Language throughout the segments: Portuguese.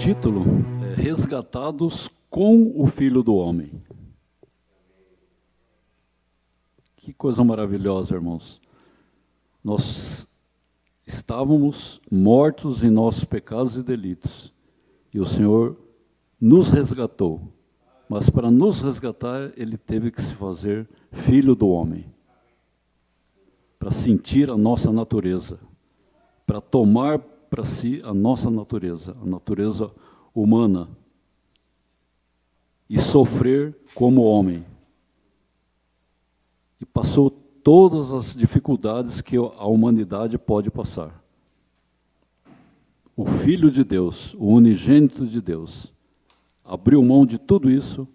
título é Resgatados com o Filho do Homem. Que coisa maravilhosa, irmãos. Nós estávamos mortos em nossos pecados e delitos, e o Senhor nos resgatou. Mas para nos resgatar, Ele teve que se fazer Filho do Homem, para sentir a nossa natureza, para tomar para si a nossa natureza, a natureza humana, e sofrer como homem. E passou todas as dificuldades que a humanidade pode passar. O Filho de Deus, o unigênito de Deus, abriu mão de tudo isso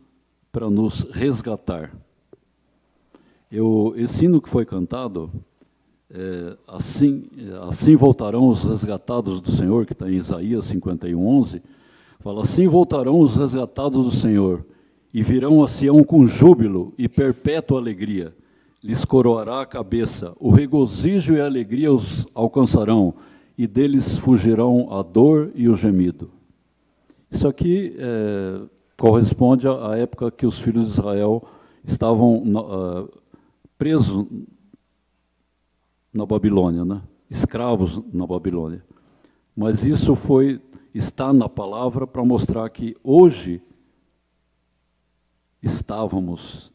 para nos resgatar. Esse hino que foi cantado, assim voltarão os resgatados do Senhor, que está em Isaías 51:11, fala, assim voltarão os resgatados do Senhor, e virão a Sião com júbilo e perpétua alegria. Lhes coroará a cabeça, o regozijo e a alegria os alcançarão, e deles fugirão a dor e o gemido. Isso aqui corresponde à época que os filhos de Israel estavam presos na Babilônia, né? Escravos na Babilônia. Mas isso está na palavra para mostrar que hoje estamos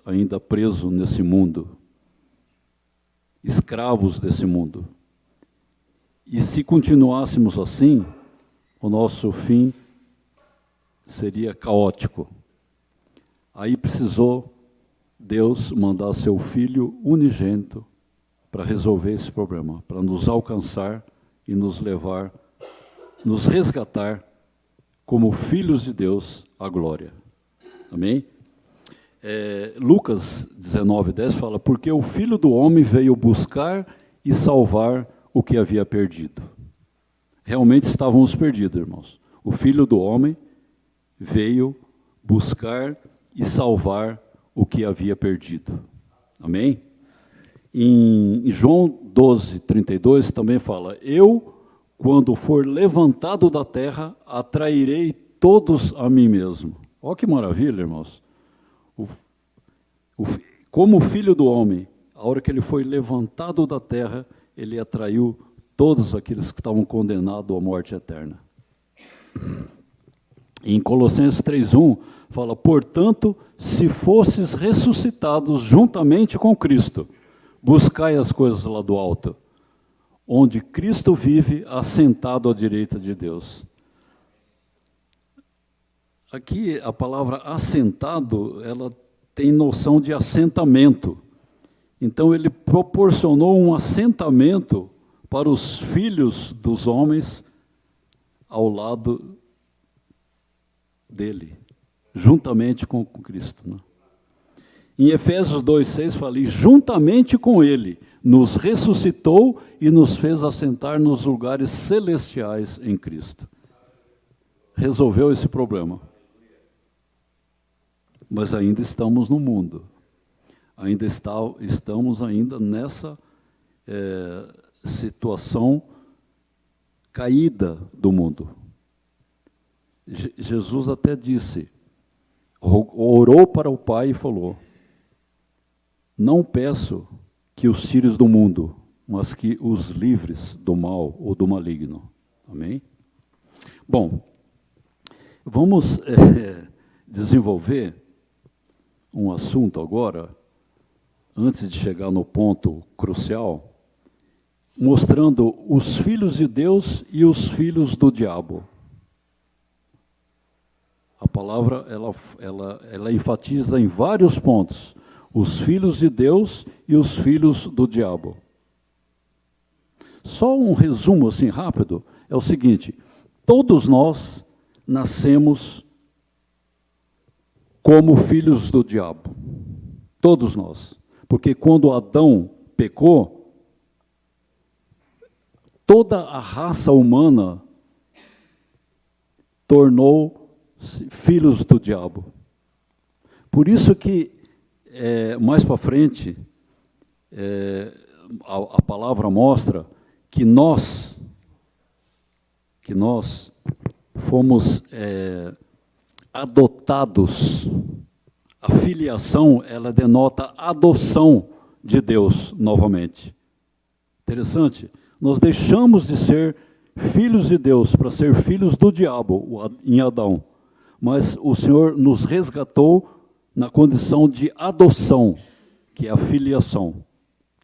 ainda presos nesse mundo, escravos desse mundo. E se continuássemos assim, o nosso fim seria caótico. Aí precisou Deus mandar seu Filho unigênito para resolver esse problema, para nos alcançar e nos levar, nos resgatar como filhos de Deus à glória. Amém? Lucas 19:10 fala, porque o Filho do Homem veio buscar e salvar o que havia perdido. Realmente estávamos perdidos, irmãos. O Filho do Homem veio buscar e salvar o que havia perdido. Amém? Em João 12:32 também fala, eu, quando for levantado da terra, atrairei todos a mim mesmo. Olha que maravilha, irmãos. Como o Filho do Homem, a hora que ele foi levantado da terra, ele atraiu todos aqueles que estavam condenados à morte eterna. Em Colossenses 3:1, fala, portanto, se fosses ressuscitados juntamente com Cristo, buscai as coisas lá do alto, onde Cristo vive assentado à direita de Deus. Aqui a palavra assentado, ela tem noção de assentamento. Então ele proporcionou um assentamento para os filhos dos homens ao lado dele, juntamente com Cristo, né? Em Efésios 2:6 fala, e juntamente com ele nos ressuscitou e nos fez assentar nos lugares celestiais em Cristo. Resolveu esse problema. Mas ainda estamos no mundo. Estamos ainda nessa situação caída do mundo. Jesus até disse, orou para o Pai e falou, não peço que os tires do mundo, mas que os livres do mal ou do maligno. Amém? Bom, vamos desenvolver um assunto agora, antes de chegar no ponto crucial, mostrando os filhos de Deus e os filhos do diabo. A palavra, ela enfatiza em vários pontos, os filhos de Deus e os filhos do diabo. Só um resumo assim rápido, é o seguinte, todos nós nascemos como filhos do diabo, todos nós, porque quando Adão pecou, toda a raça humana tornou-se filhos do diabo. Por isso que, mais para frente, a palavra mostra que nós fomos adotados. A filiação, ela denota adoção de Deus novamente. Interessante. Nós deixamos de ser filhos de Deus para ser filhos do diabo em Adão. Mas o Senhor nos resgatou na condição de adoção, que é a filiação.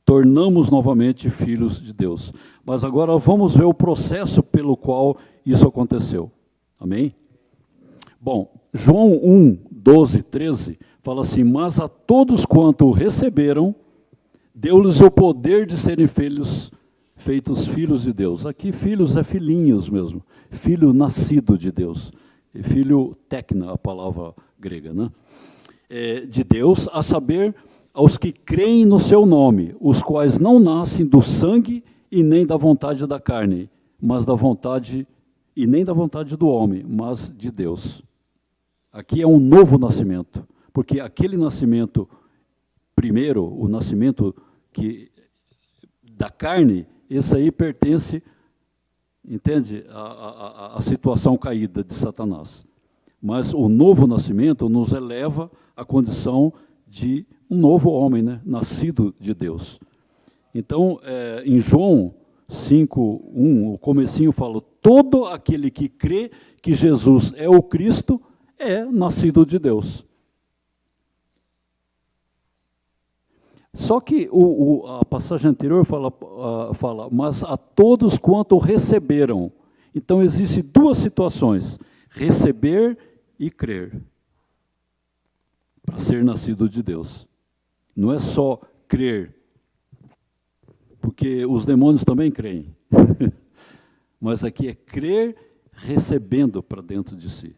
Tornamos novamente filhos de Deus. Mas agora vamos ver o processo pelo qual isso aconteceu. Amém? Bom, João 1, 12, 13, fala assim: mas a todos quanto o receberam, deu-lhes o poder de serem feitos filhos de Deus. Aqui filhos é filhinhos mesmo, filho nascido de Deus. Filho tecna, a palavra grega, né? De Deus, a saber, aos que creem no seu nome, os quais não nascem do sangue e nem da vontade da carne, mas da vontade, e nem da vontade do homem, mas de Deus. Aqui é um novo nascimento, porque aquele nascimento, primeiro, o nascimento da carne, esse aí pertence, entende, à situação caída de Satanás. Mas o novo nascimento nos eleva à condição de um novo homem, né, nascido de Deus. Então, em João 5, 1, o comecinho fala: todo aquele que crê que Jesus é o Cristo é nascido de Deus. Só que a passagem anterior fala, mas a todos quanto receberam. Então, existem duas situações: receber e crer, para ser nascido de Deus. Não é só crer, porque os demônios também creem. Mas aqui é crer recebendo para dentro de si.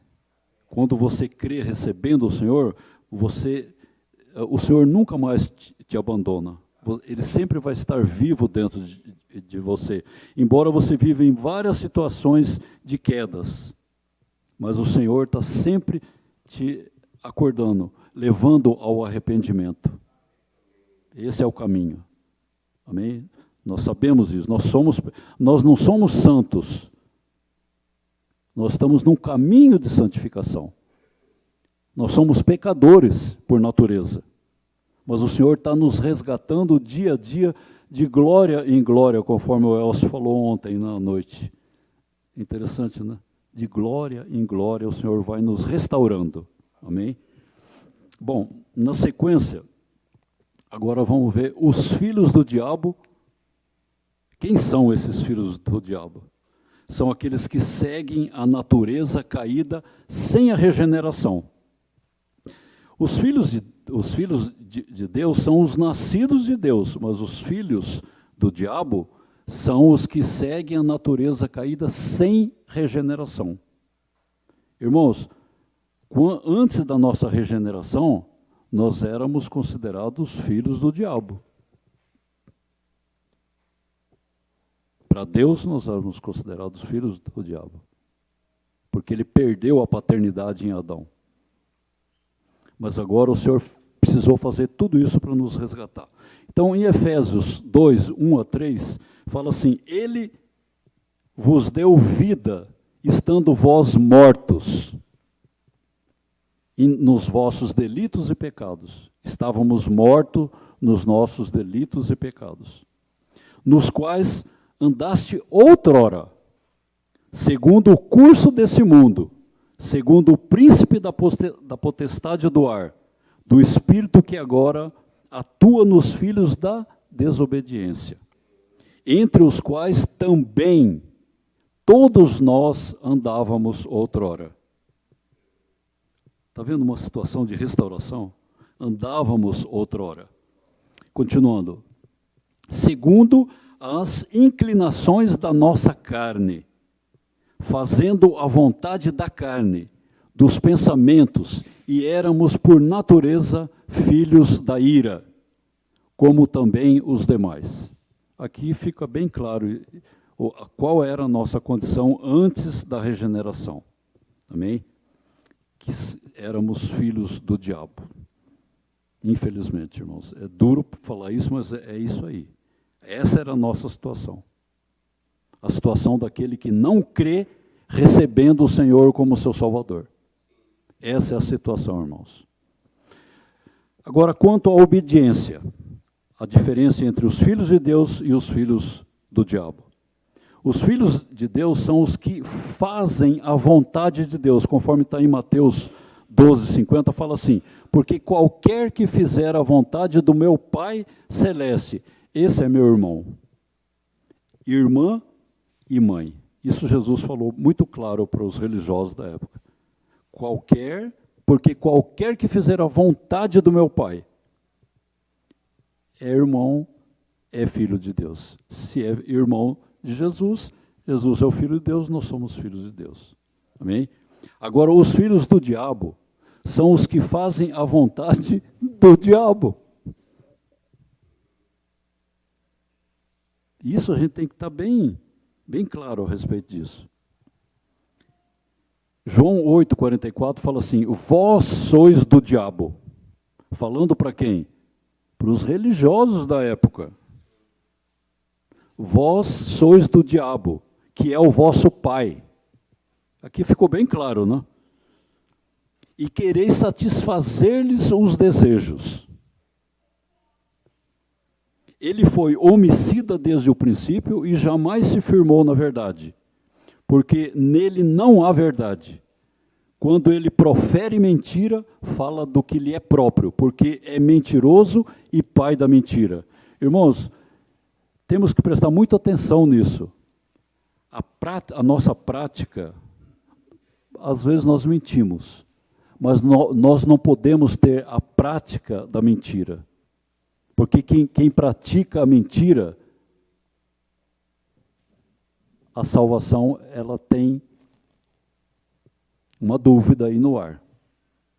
Quando você crê recebendo o Senhor, o Senhor nunca mais te abandona. Ele sempre vai estar vivo dentro de você. Embora você viva em várias situações de quedas, mas o Senhor está sempre te acordando, levando ao arrependimento. Esse é o caminho. Amém? Nós sabemos isso. Nós não somos santos. Nós estamos num caminho de santificação. Nós somos pecadores por natureza. Mas o Senhor está nos resgatando dia a dia, de glória em glória, conforme o Elcio falou ontem na noite. Interessante, né? De glória em glória, o Senhor vai nos restaurando. Amém? Bom, na sequência, agora vamos ver os filhos do diabo. Quem são esses filhos do diabo? São aqueles que seguem a natureza caída sem a regeneração. Os filhos de Deus são os nascidos de Deus, mas os filhos do diabo são os que seguem a natureza caída sem regeneração. Irmãos, antes da nossa regeneração, nós éramos considerados filhos do diabo. Para Deus, nós éramos considerados filhos do diabo, porque ele perdeu a paternidade em Adão. Mas agora o Senhor precisou fazer tudo isso para nos resgatar. Então, em Efésios 2, 1 a 3, fala assim: ele vos deu vida, estando vós mortos nos vossos delitos e pecados. Estávamos mortos nos nossos delitos e pecados, nos quais andaste outrora, segundo o curso desse mundo, segundo o príncipe da potestade do ar, do espírito que agora atua nos filhos da desobediência, entre os quais também todos nós andávamos outrora. Está vendo uma situação de restauração? Andávamos outrora. Continuando. Segundo as inclinações da nossa carne, fazendo a vontade da carne, dos pensamentos, e éramos por natureza filhos da ira, como também os demais. Aqui fica bem claro qual era a nossa condição antes da regeneração. Amém? Que éramos filhos do diabo. Infelizmente, irmãos. É duro falar isso, mas é isso aí. Essa era a nossa situação. A situação daquele que não crê recebendo o Senhor como seu Salvador. Essa é a situação, irmãos. Agora, quanto à obediência, a diferença entre os filhos de Deus e os filhos do diabo. Os filhos de Deus são os que fazem a vontade de Deus, conforme está em Mateus 12:50, fala assim: porque qualquer que fizer a vontade do meu Pai Celeste, esse é meu irmão, irmã e mãe. Isso Jesus falou muito claro para os religiosos da época. Porque qualquer que fizer a vontade do meu Pai é irmão, é filho de Deus. Se é irmão de Jesus, Jesus é o Filho de Deus, nós somos filhos de Deus. Amém? Agora, os filhos do diabo são os que fazem a vontade do diabo. Isso a gente tem que estar bem claro a respeito disso. João 8,44 fala assim: vós sois do diabo. Falando para quem? Para os religiosos da época. Vós sois do diabo, que é o vosso pai. Aqui ficou bem claro, né? E quereis satisfazer-lhes os desejos. Ele foi homicida desde o princípio e jamais se firmou na verdade, porque nele não há verdade. Quando ele profere mentira, fala do que lhe é próprio, porque é mentiroso e pai da mentira. Irmãos, temos que prestar muita atenção nisso. A nossa prática, às vezes nós mentimos, mas nós não podemos ter a prática da mentira. Porque quem pratica a mentira, a salvação, ela tem uma dúvida aí no ar.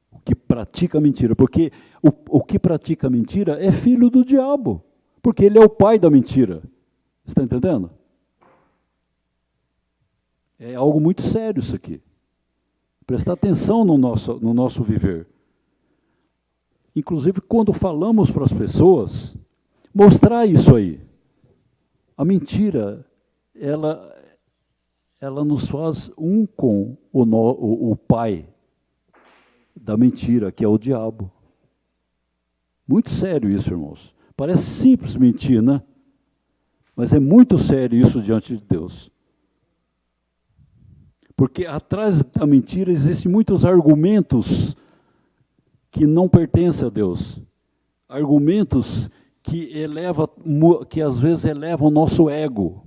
O que pratica a mentira, porque o que pratica a mentira é filho do diabo, porque ele é o pai da mentira. Você está entendendo? É algo muito sério isso aqui. Prestar atenção no nosso viver. Inclusive, quando falamos para as pessoas, mostrar isso aí. A mentira, ela nos faz um com o pai da mentira, que é o diabo. Muito sério isso, irmãos. Parece simples mentir, né? Mas é muito sério isso diante de Deus. Porque atrás da mentira existem muitos argumentos que não pertencem a Deus. Argumentos que às vezes elevam o nosso ego.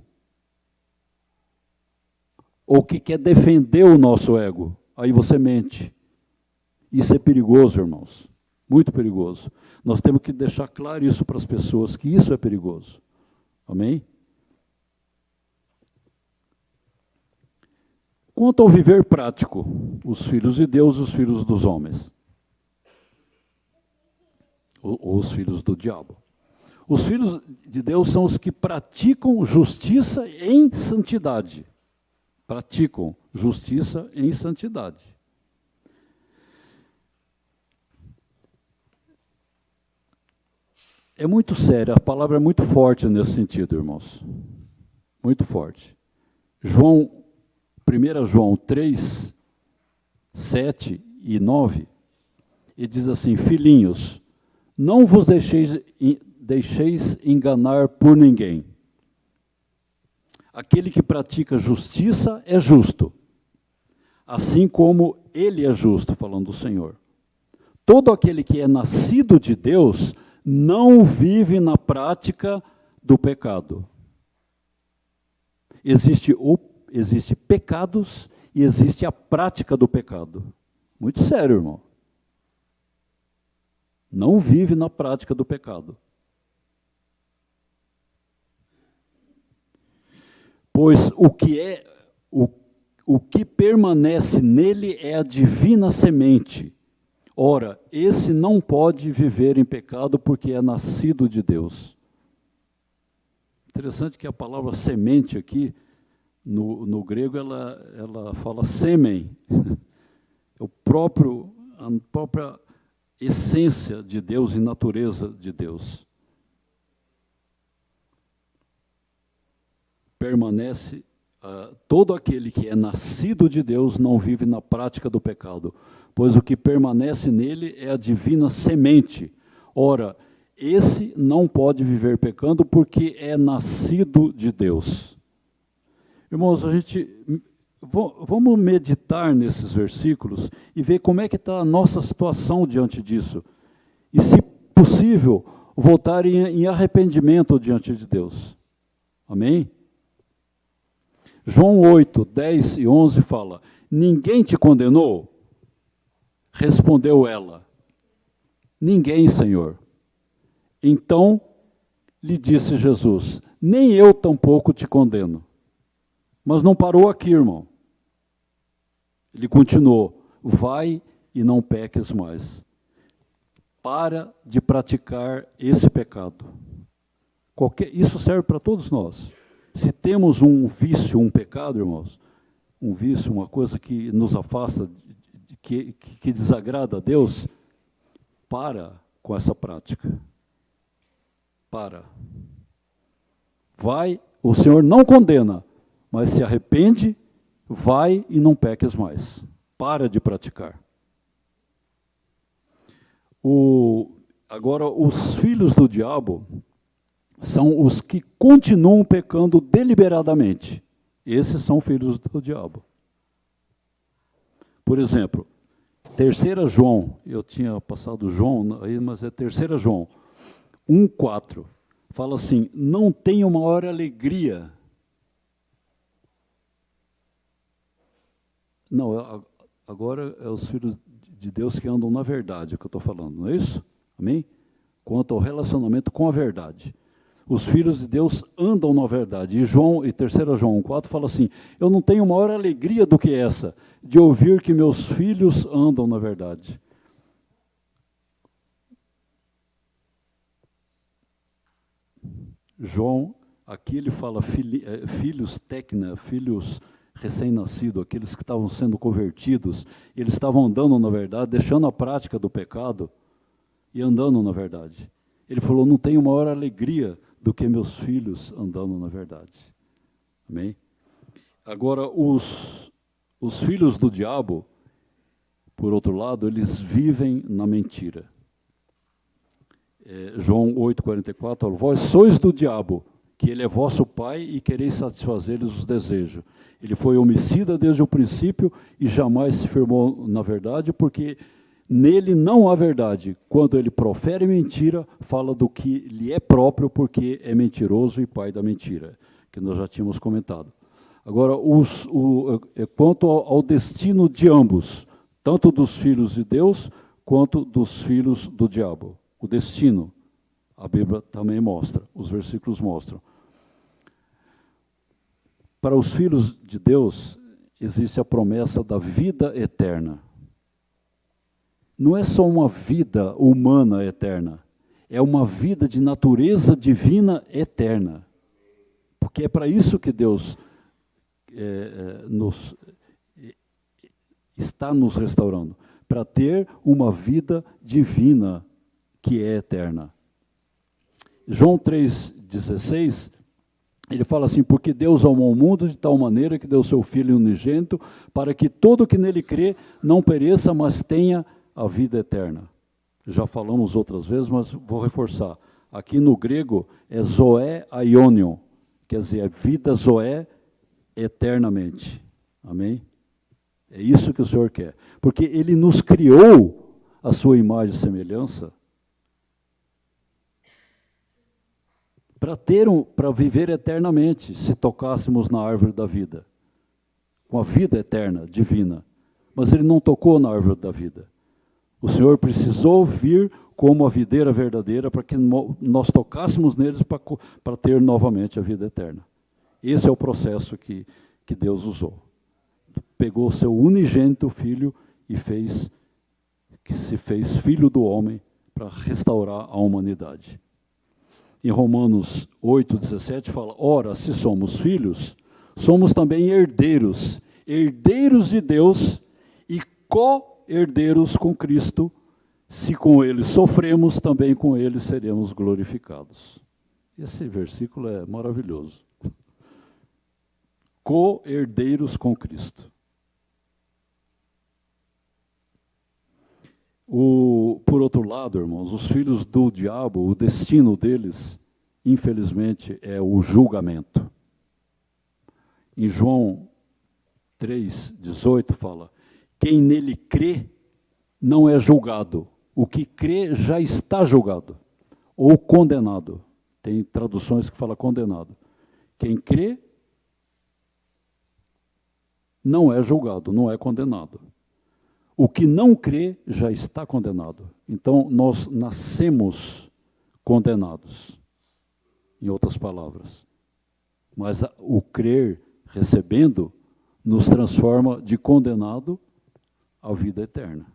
Ou que quer defender o nosso ego. Aí você mente. Isso é perigoso, irmãos. Muito perigoso. Nós temos que deixar claro isso para as pessoas, que isso é perigoso. Amém? Quanto ao viver prático, os filhos de Deus e os filhos dos homens. Ou os filhos do diabo. Os filhos de Deus são os que praticam justiça em santidade. Praticam justiça em santidade. É muito sério, a palavra é muito forte nesse sentido, irmãos. Muito forte. 1 João 3, 7 e 9, ele diz assim: filhinhos, não vos deixeis enganar por ninguém. Aquele que pratica justiça é justo, assim como ele é justo, falando do Senhor. Todo aquele que é nascido de Deus não vive na prática do pecado. Existe pecados e existe a prática do pecado. Muito sério, irmão. Não vive na prática do pecado. Pois o que permanece nele é a divina semente. Ora, esse não pode viver em pecado porque é nascido de Deus. Interessante que a palavra semente aqui, no grego, ela fala sêmen. A própria essência de Deus e natureza de Deus. Permanece todo aquele que é nascido de Deus não vive na prática do pecado, pois o que permanece nele é a divina semente. Ora, esse não pode viver pecando porque é nascido de Deus. Irmãos, vamos meditar nesses versículos e ver como é que está a nossa situação diante disso. E, se possível, voltar em arrependimento diante de Deus. Amém? João 8, 10 e 11 fala: ninguém te condenou? Respondeu ela: ninguém, Senhor. Então lhe disse Jesus: nem eu tampouco te condeno. Mas não parou aqui, irmão. Ele continuou: vai e não peques mais. Para de praticar esse pecado. Isso serve para todos nós. Se temos um vício, um pecado, irmãos, um vício, uma coisa que nos afasta, que desagrada a Deus, para com essa prática. Para. Vai, o Senhor não condena, mas se arrepende, vai e não peques mais. Para de praticar. Agora, os filhos do diabo são os que continuam pecando deliberadamente. Esses são filhos do diabo. Por exemplo, 3 João, eu tinha passado João aí, mas é 3 João 1,4. Fala assim: não tenham maior alegria. Não, agora é os filhos de Deus que andam na verdade, que eu estou falando, não é isso? Amém? Quanto ao relacionamento com a verdade. Os filhos de Deus andam na verdade. E 3 João 1,4 fala assim: eu não tenho maior alegria do que essa, de ouvir que meus filhos andam na verdade. João, aqui ele fala filhos tecna, filhos recém-nascidos, aqueles que estavam sendo convertidos, eles estavam andando na verdade, deixando a prática do pecado e andando na verdade. Ele falou: não tenho maior alegria do que meus filhos andando na verdade. Amém? Agora, os filhos do diabo, por outro lado, eles vivem na mentira. João 8,44, fala: vós sois do diabo, que ele é vosso pai e quereis satisfazer-lhes os desejos. Ele foi homicida desde o princípio e jamais se firmou na verdade, porque nele não há verdade. Quando ele profere mentira, fala do que lhe é próprio, porque é mentiroso e pai da mentira, que nós já tínhamos comentado. Agora, quanto ao destino de ambos, tanto dos filhos de Deus, quanto dos filhos do diabo. O destino, a Bíblia também mostra, os versículos mostram. Para os filhos de Deus, existe a promessa da vida eterna. Não é só uma vida humana eterna, é uma vida de natureza divina eterna. Porque é para isso que Deus está nos restaurando, para ter uma vida divina que é eterna. João 3,16, ele fala assim: porque Deus amou o mundo de tal maneira que deu seu Filho unigênito, para que todo que nele crê não pereça, mas tenha a vida eterna. Já falamos outras vezes, mas vou reforçar. Aqui no grego é zoé aionion, quer dizer, é vida zoé eternamente. Amém? É isso que o Senhor quer. Porque Ele nos criou a sua imagem e semelhança para viver eternamente, se tocássemos na árvore da vida, com a vida eterna, divina. Mas Ele não tocou na árvore da vida. O Senhor precisou vir como a videira verdadeira para que nós tocássemos neles para ter novamente a vida eterna. Esse é o processo que Deus usou. Pegou o seu unigênito Filho e se fez Filho do homem para restaurar a humanidade. Em Romanos 8,17 fala: ora, se somos filhos, somos também herdeiros, herdeiros de Deus e co-herdeiros com Cristo. Se com Ele sofremos, também com Ele seremos glorificados. Esse versículo é maravilhoso. co-herdeiros com Cristo. Por outro lado, irmãos, os filhos do diabo, o destino deles, infelizmente, é o julgamento. Em João 3,18 fala, quem nele crê não é julgado. O que crê já está julgado, ou condenado. Tem traduções que falam condenado. Quem crê não é julgado, não é condenado. O que não crê já está condenado. Então, nós nascemos condenados, em outras palavras. Mas o crer, recebendo, nos transforma de condenado à vida eterna.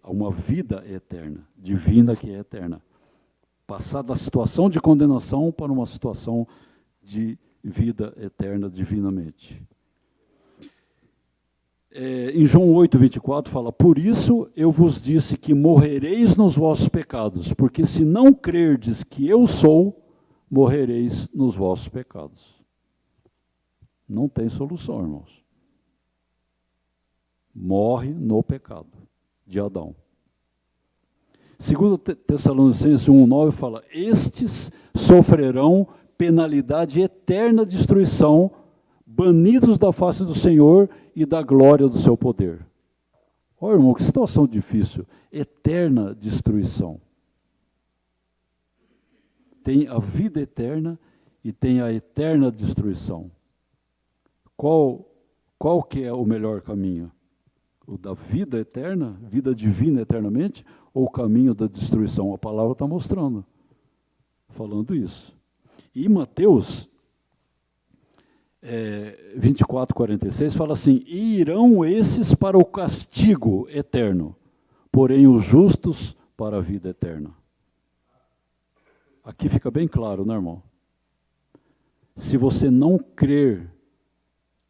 A uma vida eterna, divina que é eterna. Passar da situação de condenação para uma situação de vida eterna divinamente. Em João 8,24 fala, por isso eu vos disse que morrereis nos vossos pecados, porque se não crerdes que eu sou, morrereis nos vossos pecados. Não tem solução, irmãos. Morre no pecado de Adão. Segundo Tessalonicenses 1,9 fala, estes sofrerão penalidade eterna destruição, banidos da face do Senhor e da glória do seu poder. Olha, irmão, que situação difícil. Eterna destruição. Tem a vida eterna e tem a eterna destruição. Qual que é o melhor caminho? O da vida eterna, vida divina eternamente, ou o caminho da destruição? A palavra está mostrando, falando isso. E Mateus 24:46 fala assim, e irão esses para o castigo eterno, porém os justos para a vida eterna. Aqui fica bem claro, né, irmão? Se você não crer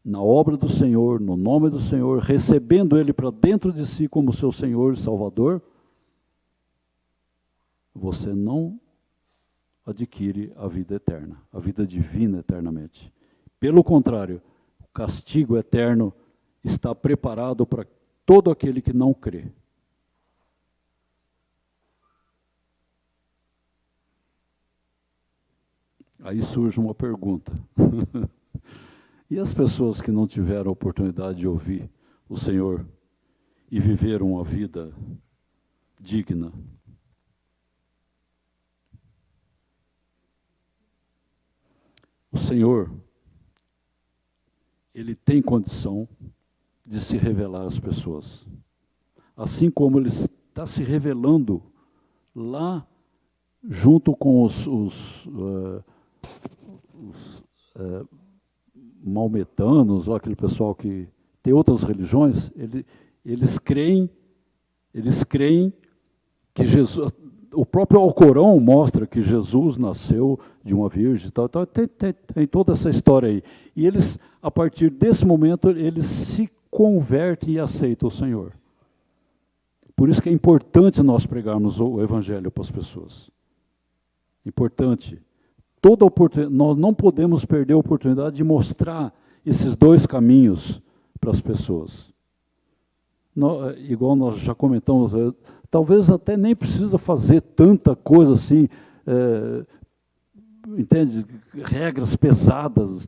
na obra do Senhor, no nome do Senhor, recebendo Ele para dentro de si como seu Senhor e Salvador, você não adquire a vida eterna, a vida divina eternamente. Pelo contrário, o castigo eterno está preparado para todo aquele que não crê. Aí surge uma pergunta. E as pessoas que não tiveram a oportunidade de ouvir o Senhor e viveram uma vida digna? O Senhor, Ele tem condição de se revelar às pessoas. Assim como Ele está se revelando lá junto com os maometanos, lá aquele pessoal que tem outras religiões, eles creem que Jesus, o próprio Alcorão mostra que Jesus nasceu de uma virgem e tal, tem toda essa história aí. E eles, a partir desse momento, eles se convertem e aceitam o Senhor. Por isso que é importante nós pregarmos o Evangelho para as pessoas. Importante. Toda oportunidade, nós não podemos perder a oportunidade de mostrar esses dois caminhos para as pessoas. Igual nós já comentamos, talvez até nem precisa fazer tanta coisa assim, entende? Regras pesadas,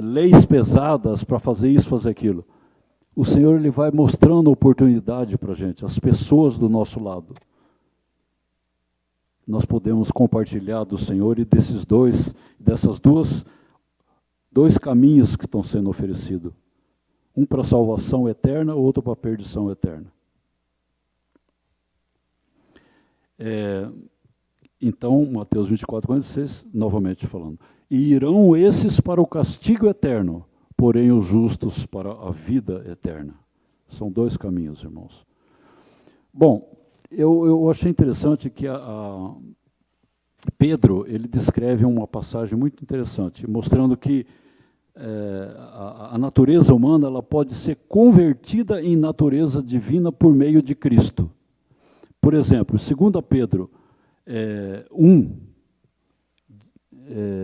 leis pesadas para fazer isso, fazer aquilo. O Senhor, Ele vai mostrando oportunidade para a gente, as pessoas do nosso lado. Nós podemos compartilhar do Senhor e desses dois caminhos que estão sendo oferecidos. Um para a salvação eterna, outro para a perdição eterna. Então, Mateus 24:46, novamente falando. E irão esses para o castigo eterno, porém os justos para a vida eterna. São dois caminhos, irmãos. Bom, eu achei interessante que Pedro, ele descreve uma passagem muito interessante, mostrando que a natureza humana ela pode ser convertida em natureza divina por meio de Cristo. Por exemplo, 2 Pedro 1,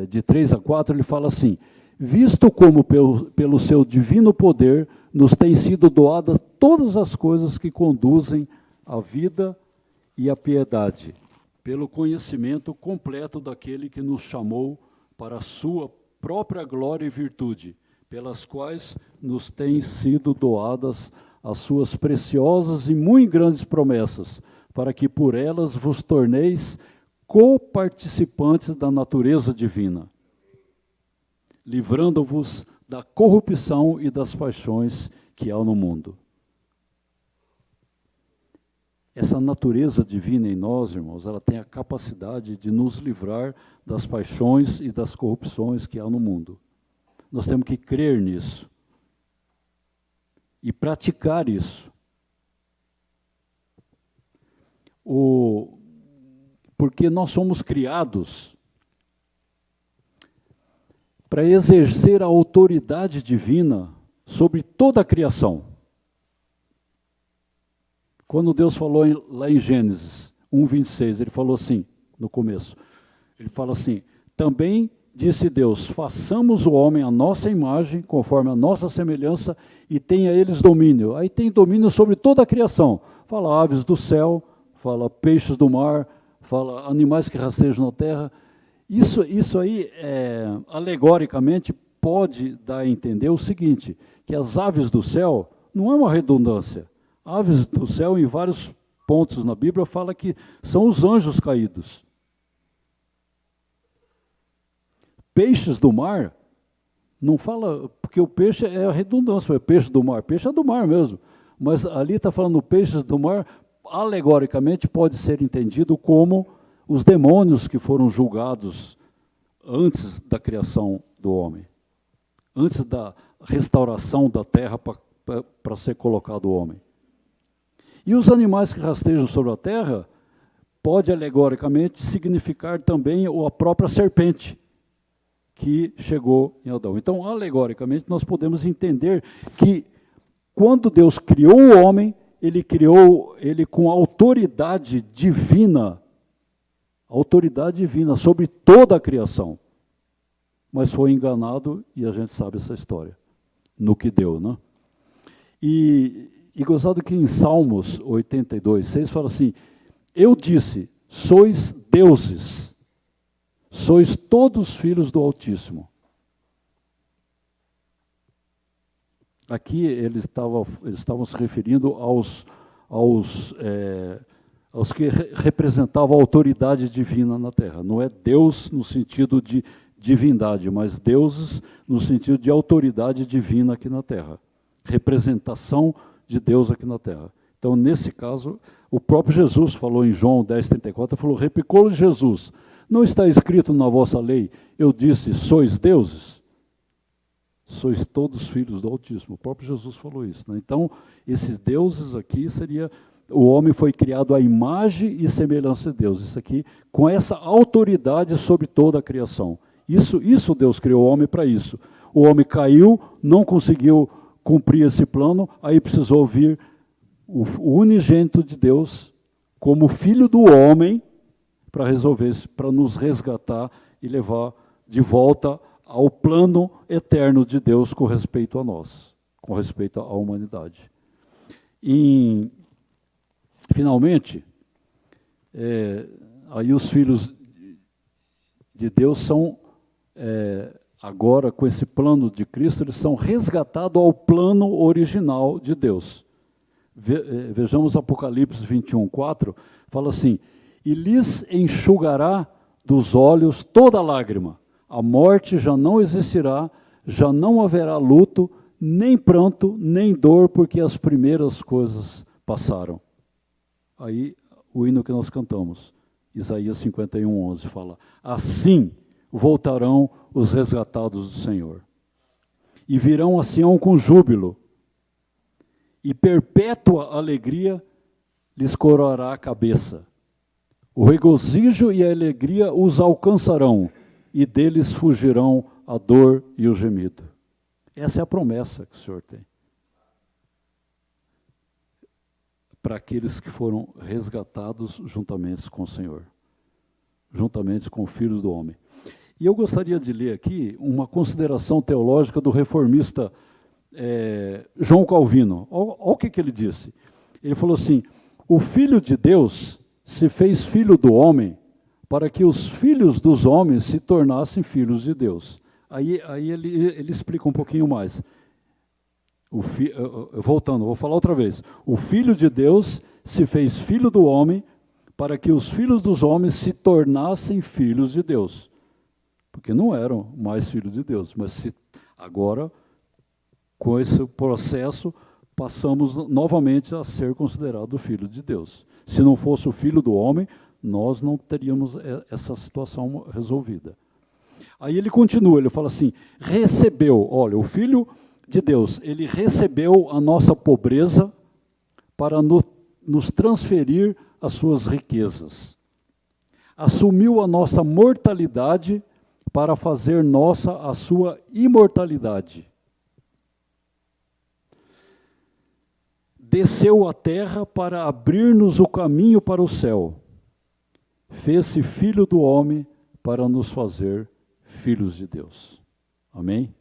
de 3 a 4, ele fala assim, visto como pelo seu divino poder nos têm sido doadas todas as coisas que conduzem à vida e à piedade, pelo conhecimento completo daquele que nos chamou para a sua própria glória e virtude, pelas quais nos têm sido doadas as suas preciosas e muito grandes promessas, para que por elas vos torneis coparticipantes da natureza divina, livrando-vos da corrupção e das paixões que há no mundo. Essa natureza divina em nós, irmãos, ela tem a capacidade de nos livrar das paixões e das corrupções que há no mundo. Nós temos que crer nisso e praticar isso. Porque nós somos criados para exercer a autoridade divina sobre toda a criação. Quando Deus falou lá em Gênesis 1:26, ele falou assim, no começo, ele fala assim, também disse Deus, façamos o homem à nossa imagem, conforme a nossa semelhança, e tenha eles domínio. Aí tem domínio sobre toda a criação. Fala aves do céu, fala peixes do mar, fala animais que rastejam na terra. Isso aí, alegoricamente, pode dar a entender o seguinte, que as aves do céu não é uma redundância. Aves do céu, em vários pontos na Bíblia, fala que são os anjos caídos. Peixes do mar, não fala, porque o peixe é a redundância, peixe do mar é do mar mesmo. Mas ali está falando peixes do mar, alegoricamente pode ser entendido como os demônios que foram julgados antes da criação do homem, antes da restauração da terra para ser colocado o homem. E os animais que rastejam sobre a terra pode alegoricamente significar também a própria serpente que chegou em Adão. Então, alegoricamente, nós podemos entender que quando Deus criou o homem, ele criou ele com autoridade divina sobre toda a criação. Mas foi enganado e a gente sabe essa história, no que deu, né? E gozado que em Salmos 82:6 fala assim, eu disse, sois deuses, sois todos filhos do Altíssimo. Aqui eles estavam se referindo aos que representavam a autoridade divina na terra. Não é Deus no sentido de divindade, mas deuses no sentido de autoridade divina aqui na terra. Representação de Deus aqui na terra. Então, nesse caso, o próprio Jesus falou em João 10:34, falou, replicou-lhe Jesus, não está escrito na vossa lei, eu disse, sois deuses? Sois todos filhos do Altíssimo. O próprio Jesus falou isso, né? Então, esses deuses aqui seria, o homem foi criado à imagem e semelhança de Deus. Isso aqui, com essa autoridade sobre toda a criação. Isso Deus criou o homem para isso. O homem caiu, não conseguiu cumprir esse plano, aí precisou vir o unigênito de Deus como filho do homem para resolver isso, para nos resgatar e levar de volta ao plano eterno de Deus com respeito a nós, com respeito à humanidade. Finalmente, aí os filhos de Deus são, agora com esse plano de Cristo, eles são resgatados ao plano original de Deus. Vejamos Apocalipse 21:4, fala assim, e lhes enxugará dos olhos toda lágrima, a morte já não existirá, já não haverá luto, nem pranto, nem dor, porque as primeiras coisas passaram. Aí o hino que nós cantamos, Isaías 51:11, fala, assim voltarão os resgatados do Senhor, e virão a Sião com júbilo, e perpétua alegria lhes coroará a cabeça. O regozijo e a alegria os alcançarão, e deles fugirão a dor e o gemido. Essa é a promessa que o Senhor tem para aqueles que foram resgatados juntamente com o Senhor, juntamente com os filhos do homem. E eu gostaria de ler aqui uma consideração teológica do reformista João Calvino. Olha o que ele disse. Ele falou assim: o Filho de Deus se fez filho do homem para que os filhos dos homens se tornassem filhos de Deus. Aí ele explica um pouquinho mais. Voltando, vou falar outra vez. O Filho de Deus se fez filho do homem para que os filhos dos homens se tornassem filhos de Deus. Porque não eram mais filhos de Deus, mas agora, com esse processo, passamos novamente a ser considerado filho de Deus. Se não fosse o filho do homem, nós não teríamos essa situação resolvida. Aí ele continua, ele fala assim, recebeu, olha, o Filho de Deus, ele recebeu a nossa pobreza para nos transferir as suas riquezas. Assumiu a nossa mortalidade para fazer nossa a sua imortalidade. Desceu à terra para abrir-nos o caminho para o céu. Fez-se filho do homem para nos fazer filhos de Deus. Amém?